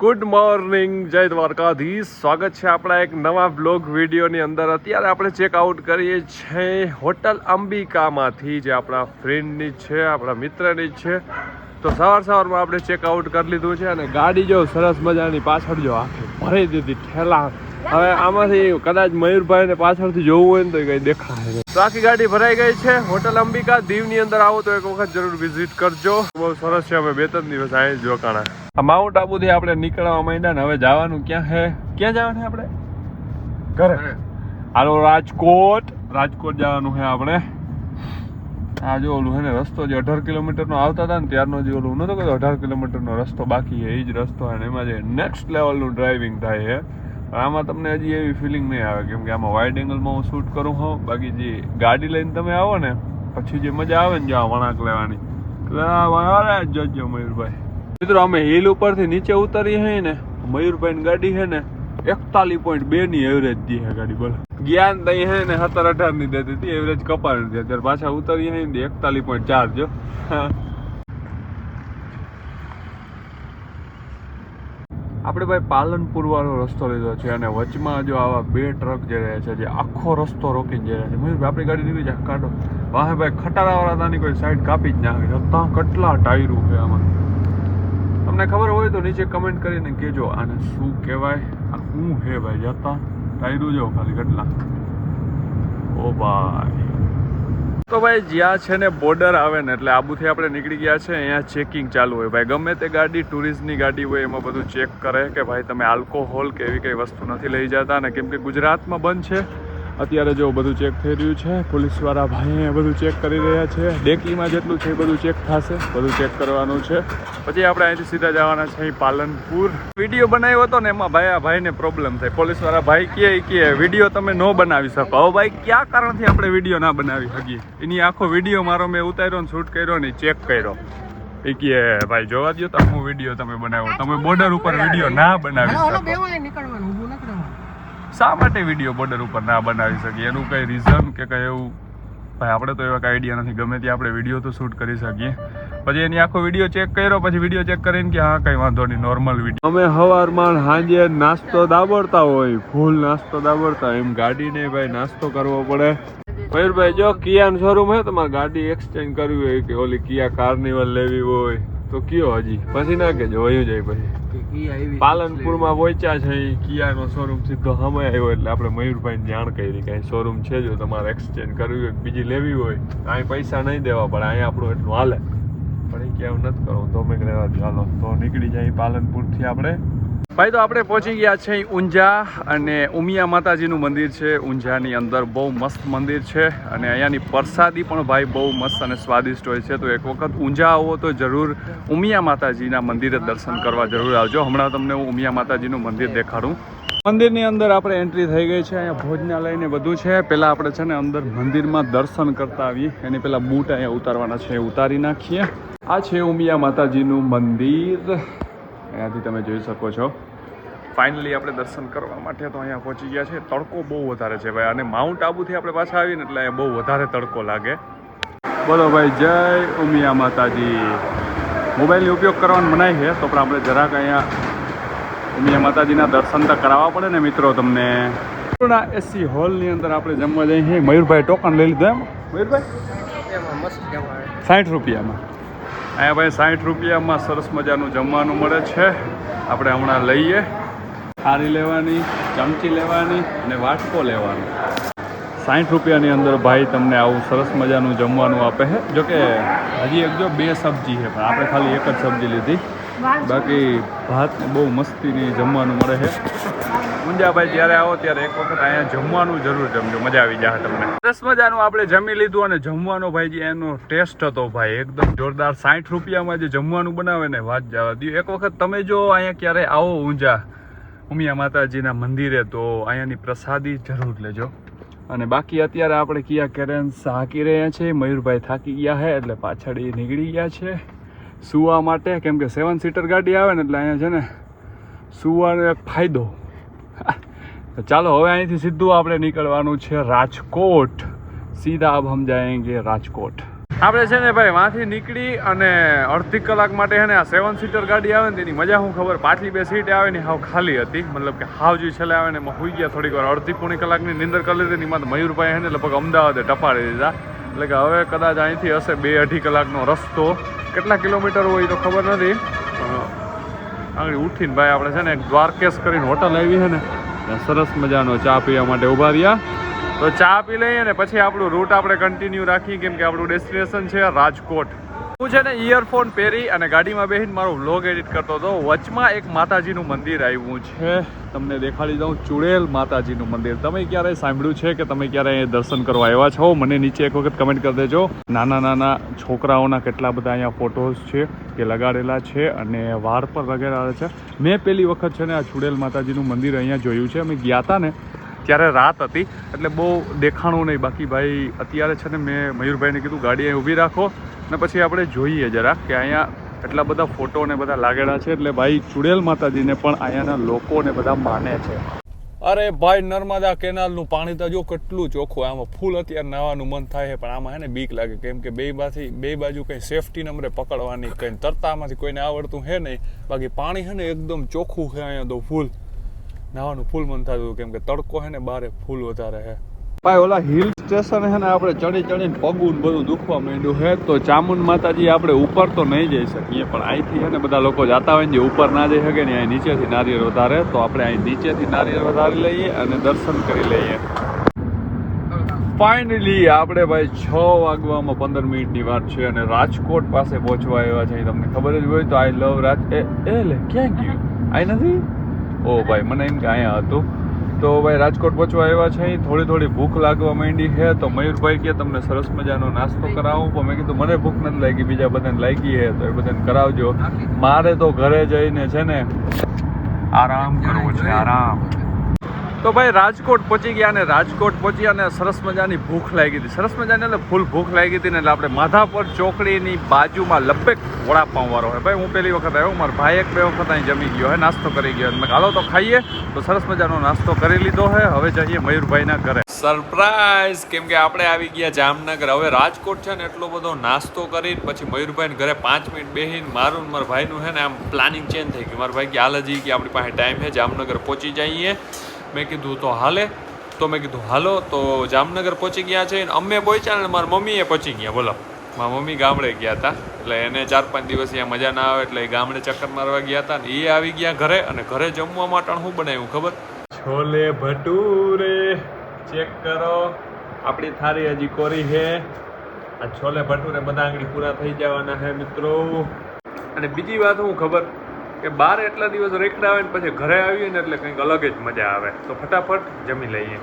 Good morning, જય દ્વારકાધીશ. સ્વાગત છે આપણા એક નવા બ્લોગ વિડીયોની અંદર. અત્યારે આપણે ચેકઆઉટ કરીએ છીએ હોટલ અંબિકામાંથી, જે આપણા ફ્રેન્ડની છે, આપણા મિત્રની છે. તો સવારમાં આપણે ચેકઆઉટ કરી લીધું છે અને ગાડી જો સરસ મજાની પાછળ જો આખી ભરી દીધી ઠેલા. હવે આમાંથી કદાચ મયુરભાઈને પાછળથી જોવું હોય ને તો કંઈ દેખાય નહીં. તો આખી ગાડી ભરાઈ ગઈ છે. હોટલ અંબિકા દીવની અંદર આવો તો એક વખત જરૂર વિઝિટ કરજો. બહુ સરસ છે. અમે 2-3 દિવસ અહીં જ રોકાણા. આ માઉન્ટ આબુથી આપણે નીકળવા માંડ્યા ને હવે જવાનું ક્યાં છે? ક્યાં જવાનું છે આપણે? ઘરે. હાલો રાજકોટ જવાનું છે આપણે. આ જો ઓલું છે ને રસ્તો જે 18 કિલોમીટરનો આવતા હતા ને ત્યારનો જે ઓલું નતો કે 18 કિલોમીટરનો રસ્તો બાકી છે, એ જ રસ્તો છે. એમાં જે નેક્સ્ટ લેવલનું ડ્રાઇવિંગ થાય છે. આમાં તમને હજી એવી ફિલિંગ નહીં આવે, કેમ કે આમાં વાઇડ એંગલમાં હું શૂટ કરું હોઉં. બાકી જે ગાડી લઈને તમે આવો ને પછી જે મજા આવે ને, જો વળાંક લેવાની, જજો મયુરભાઈ. મિત્રો અમે હિલ ઉપરથી નીચે ઉતરી હે ને, મયુરભાઈ ની ગાડી છે ને 41.2 ની એવરેજ દી છે ગાડી. બોલો જ્ઞાન દઈ હે ને 17-18 ની દેતી હતી એવરેજ, કપાડી હતી. અત્યારે પાછા ઉતરી હે ને 41.4 જો. આપણે ભાઈ પાલનપુર વાળો રસ્તો લીધો છે અને વચમાં જો આવા 2 ટ્રક જે રહે છે, જે આખો રસ્તો રોકીને જઈ રહ્યા છે. મયુરભાઈ આપણી ગાડી નીકળી જાય કાઢો. વાહે ભાઈ ખટારા વાળા તાની કોઈ સાઈડ કાપી જ નાખે. ત્યાં કેટલા ટાયરો છે આમાં. તમને ખબર હોય તો નીચે કમેન્ટ કરીને કહેજો આને શું કહેવાય, આ શું છે ભાઈ. જતા ટાયરો જો ખાલી કેટલા. ઓ ભાઈ, તો ભાઈ જ્યાં છે ને બોર્ડર આવે ને એટલે આબુથી આપણે નીકળી ગયા છે. અહીંયા ચેકિંગ ચાલુ હોય ભાઈ. ગમે તે ગાડી, ટુરિસ્ટની ગાડી હોય એમાં બધું ચેક કરે કે ભાઈ તમે આલ્કોહોલ કે એવી કંઈ વસ્તુ નથી લઈ જતા. ને કેમ કે ગુજરાતમાં બંધ છે અત્યારે, જો બધું ચેક થઈ રહ્યું છે. પોલીસવાળા ભાઈ બધું ચેક કરી રહ્યા છે. ડેકીમાં જેટલું છે એ બધું ચેક થશે, બધું ચેક કરવાનું છે. પછી આપણે અહીંથી સીધા જવાના છે પાલનપુર. વિડીયો બનાવ્યો હતો ને એમાં ભાઈ આ ભાઈને પ્રોબ્લેમ થાય. પોલીસવાળા ભાઈ કે વિડીયો તમે ન બનાવી શકો. હવે ભાઈ કયા કારણથી આપણે વિડીયો ના બનાવી શકીએ? એની આખો વિડીયો મારો મેં ઉતાર્યો ને શૂટ કર્યો ને ચેક કર્યો. એ કે ભાઈ જોવા દો તો હું વિડીયો તમે બનાવો, તમે બોર્ડર ઉપર વિડીયો ના બનાવી શકો. શા માટે વિડીયો બોર્ડર ઉપર ના બનાવી શકીએ? એનું કંઈ રીઝન કે કંઈ એવું? ભાઈ આપણે તો એવા કંઈ આઈડિયા નથી. ગમે ત્યાં આપણે વિડીયો તો શૂટ કરી શકીએ. પછી એની આખો વિડીયો ચેક કર્યો, પછી વિડીયો ચેક કરીને કે હા કંઈ વાંધો નહીં, નોર્મલ વિડીયો. અમે સવારમાં સાંજે નાસ્તો દાબડતા હોય, ફૂલ નાસ્તો દાબડતા, એમ ગાડીને ભાઈ નાસ્તો કરવો પડે. મયુરભાઈ જો કિયાનું શોરૂમ હોય, તમારે ગાડી એક્સચેન્જ કરવી હોય કે ઓલી કિયા કાર્નિવલ લેવી હોય તો કયો હજી પછી ના કેજો, વયું જાય પછી. પાલનપુરમાં પહોંચ્યા છે, કિયાનો શોરૂમ સીધો સામે આવ્યો એટલે આપણે મયુરભાઈને જાણ કરી કાંઈ શોરૂમ છે જો તમારે એક્સચેન્જ કરવી હોય, બીજી લેવી હોય, અહીં પૈસા નહીં દેવા પડે, અહીંયા આપણું એટલું હાલે. પણ એ ક્યાં નથી કરવું તો મેં રહેવા દો. હાલો તો નીકળી જાય પાલનપુરથી આપણે. ભાઈ તો આપણે પહોંચી ગયા છે ઊંઝા, અને ઉમિયા માતાજીનું મંદિર છે ઊંઝાની અંદર. બહુ મસ્ત મંદિર છે અને અહીંયાની પ્રસાદી પણ ભાઈ બહુ મસ્ત અને સ્વાદિષ્ટ હોય છે. તો એક વખત ઊંઝા આવો તો જરૂર ઉમિયા માતાજીના મંદિરે દર્શન કરવા જરૂર આવજો. હમણાં તમને હું ઉમિયા માતાજીનું મંદિર દેખાડું. મંદિરની અંદર આપણે એન્ટ્રી થઈ ગઈ છે. અહીંયા ભોજનાલય ને બધું છે. પહેલાં આપણે છે ને અંદર મંદિરમાં દર્શન કરતા આવીએ. એની પહેલાં બૂટ અહીંયા ઉતારવાના છે, ઉતારી નાખીએ. આ છે ઉમિયા માતાજીનું મંદિર, અહીંયાથી તમે જોઈ શકો છો. ફાઇનલી આપણે દર્શન કરવા માટે તો અહીંયા પહોંચી ગયા છે. તડકો બહુ વધારે છે ભાઈ, અને માઉન્ટ આબુથી આપણે પાછા આવીને એટલે અહીંયા બહુ વધારે તડકો લાગે. બોલો ભાઈ, જય ઉમિયા માતાજી. મોબાઈલનો ઉપયોગ કરવાનો મનાય છે તો પણ આપણે જરાક અહીંયા ઉમિયા માતાજીના દર્શન તો કરાવવા પડે ને મિત્રો તમને. એસી હોલની અંદર આપણે જમવા જઈએ છીએ. મયુરભાઈ ટોકન લઈ લીધું એમ? મયુરભાઈ 60 રૂપિયામાં. અહીંયા ભાઈ 60 રૂપિયામાં સરસ મજાનું જમવાનું મળે છે. આપણે હમણાં લઈએ. થાળી લેવાની, ચમચી લેવાની અને વાટકો લેવાનો. 60 રૂપિયાની અંદર ભાઈ તમને આવું સરસ મજાનું જમવાનું આપે છે. જોકે હજી એક જો 2 સબ્જી છે, પણ આપણે ખાલી એક જ સબ્જી લીધી. બાકી ભાત બહુ મસ્તીની જમવાનું મળે છે. ઊંઝા ભાઈ જ્યારે આવો ત્યારે એક વખત અહીંયા જમવાનું જરૂર જમજો, મજા આવી જાય તમને. સરસ મજાનું આપણે જમી લીધું અને જમવાનો ભાઈ જે એનો ટેસ્ટ હતો ભાઈ એકદમ જોરદાર. 60 રૂપિયામાં જે જમવાનું બનાવે ને વાત જવા દો. એક વખત તમે જો અહીંયા ક્યારે આવો ઊંઝા ઉમિયા માતાજીના મંદિરે તો અહીંયાની પ્રસાદી જરૂર લેજો. અને બાકી અત્યારે આપણે કિયા કેરેન્સ હાંકી રહ્યા છે. મયુરભાઈ થાકી ગયા છે એટલે પાછળ એ નીકળી ગયા છે સુવા માટે, કેમ કે 7 સીટર ગાડી આવે ને એટલે અહીંયા છે ને સુવાનો એક ફાયદો. ચાલો હવે અહીંથી સીધું આપણે નીકળવાનું છે રાજકોટ. સીધા અબ હમ જાએંગે રાજકોટ. આપણે છે ને ભાઈ વાંથી નીકળી અને અડધી કલાક માટે છે ને આ 7 સીટર ગાડી આવે ને તેની મજા શું ખબર, પાછલી 2 સીટ આવે ને હાવ ખાલી હતી, મતલબ કે હાવ જે છેલ્લે આવે ને એમાં સુઈ ગયા થોડીક વાર, અડધી પોણી કલાકની નીંદર કરી લીધી ને એમાં તો મયુરભાઈ છે ને લગભગ અમદાવાદે ટપાડી દીધા. એટલે કે હવે કદાચ અહીંથી હશે 2-2.5 કલાકનો રસ્તો, કેટલા કિલોમીટર હોય તો ખબર નથી. આગળ ઉઠીને ભાઈ આપણે છે ને દ્વારકેશ કરીને હોટલ આવી છે ને સરસ મજાનો ચા પીવા માટે ઊભા રહ્યા. તો ચા પી લઈએ ને પછી આપણું રૂટ આપણે કન્ટિન્યુ રાખીએ, કેમ કે આપણું ડેસ્ટિનેશન છે રાજકોટ. હું છે ને ઇયરફોન પહેરી અને ગાડીમાં બેસીને મારો વ્લોગ એડિટ કરતો હતો. વચમાં એક માતાજીનું મંદિર આવ્યું છે, તમને દેખાડી દઉં, ચુડેલ માતાજીનું મંદિર. તમે ક્યારેય સાંભળ્યું છે કે તમે ક્યારેય દર્શન કરવા આવ્યા છો? મને નીચે એક વખત કમેન્ટ કરી દેજો. નાના નાના છોકરાઓના કેટલા બધા અહીંયા ફોટોઝ છે કે લગાડેલા છે અને વાળ પર લગાડેલા છે. મેં પહેલી વખત છે ને આ ચુડેલ માતાજીનું મંદિર અહીંયા જોયું છે. અમે ગયા હતા ને ત્યારે રાત હતી એટલે બહુ દેખાણું નહીં. બાકી ભાઈ અત્યારે છે ને મેં મયુરભાઈને કીધું ગાડી અહીં ઊભી રાખો ને પછી આપણે જોઈએ જરાક કે અહીંયા એટલા બધા ફોટો ને બધા લાગેલા છે. એટલે ભાઈ ચુડેલ માતાજીને પણ અહીંયાના લોકોને બધા માને છે. અરે ભાઈ નર્મદા કેનાલનું પાણી તો જો કેટલું ચોખ્ખું, આમાં ફૂલ અત્યારે નાવાનું મન થાય છે, પણ આમાં હે ને બીક લાગે, કેમ કે બે બાજુ કંઈ સેફટી નંબરે પકડવાની, કંઈ તરતામાંથી કોઈને આવડતું છે નહીં. બાકી પાણી છે ને એકદમ ચોખ્ખું છે અહીંયા તો, ફૂલ નાવાનું ફૂલ મન થતું, કેમ કે તડકો છે ને બારે ફૂલ વધારે છે. ભાઈ ઓલા હિલ સ્ટેશન છે ને આપણે ચડીને પગું બધું દુખવા માંડ્યું છે. તો ચામુંડ માતાજી આપણે ઉપર તો નહીં જઈ શકીએ, પણ અહીંથી છે ને બધા લોકો જતા હોય ને જે ઉપર ના જઈ શકે ને અહીં નીચેથી નારિયેળ વધારે, તો આપણે અહીં નીચેથી નારિયેળ વધારી લઈએ અને દર્શન કરી લઈએ. ફાઇનલી આપણે ભાઈ 6 વાગવામાં 15 મિનિટની વાત છે અને રાજકોટ પાસે પહોંચવા આવ્યા છે. તમને ખબર જ હોય તો આઈ લવ રાજ લે ક્યાં ગયું, આઈ નથી. ઓ ભાઈ મને એમ કે અહીંયા હતું. તો ભાઈ રાજકોટ પહોંચવા આવ્યા છે. થોડી ભૂખ લાગવા માંડી છે. તો મયુરભાઈ કે તમને સરસ મજાનો નાસ્તો કરાવું, પણ મેં કીધું મને ભૂખ નથી લાગી, બીજા બધાને લાગી છે તો એ બધાને કરાવજો. મારે તો ઘરે જઈને છે ને આરામ કરવો છે, આરામ. તો ભાઈ રાજકોટ પહોંચી ગયા અને રાજકોટ પહોંચી અને સરસ મજાની ભૂખ લાગી હતી, સરસ મજાની એટલે ફૂલ ભૂખ લાગી હતી ને એટલે આપણે માધાપર ચોકડીની બાજુમાં લબ્બેક વડાપાઉં વાળો હોય. ભાઈ હું પહેલી વખત આવ્યો, મારા ભાઈ 1-2 વખત અહીં જમી ગયો હે, નાસ્તો કરી ગયો. મેં હાલો તો ખાઈએ. તો સરસ મજાનો નાસ્તો કરી લીધો હે. હવે જઈએ મયુરભાઈના ઘરે. સરપ્રાઈઝ, કેમ કે આપણે આવી ગયા જામનગર. હવે રાજકોટ છે ને એટલો બધો નાસ્તો કરી પછી મયુરભાઈને ઘરે 5 મિનિટ બેસીને મારું મારા ભાઈનું છે ને આમ પ્લાનિંગ ચેન્જ થઈ ગયું. મારા ભાઈ કે હાલ હજી કે આપણી પાસે ટાઈમ છે, જામનગર પહોંચી જઈએ. મેં કીધું તો હાલે, તો મેં કીધું હાલો. તો જામનગર પહોંચી ગયા છે. અમે પહોંચ્યા ને મારા મમ્મીએ પહોંચી ગયા. બોલો, મારા મમ્મી ગામડે ગયા હતા એટલે એને 4-5 દિવસ અહીંયા મજા ના આવે એટલે એ ગામડે ચક્કર મારવા ગયા હતા ને એ આવી ગયા ઘરે. અને ઘરે જમવા માટે શું બનાવ્યું ખબર? છોલે ભટુરે. ચેક કરો, આપણી થાળી હજી કોરી છે. આ છોલે ભટુરે બધા આંગળી પૂરા થઈ જવાના છે મિત્રો. અને બીજી વાત શું ખબર કે બાર એટલા દિવસ રેખડા આવે ને પછી ઘરે આવીએ ને એટલે કંઈક અલગ જ મજા આવે. તો ફટાફટ જમી લઈએ.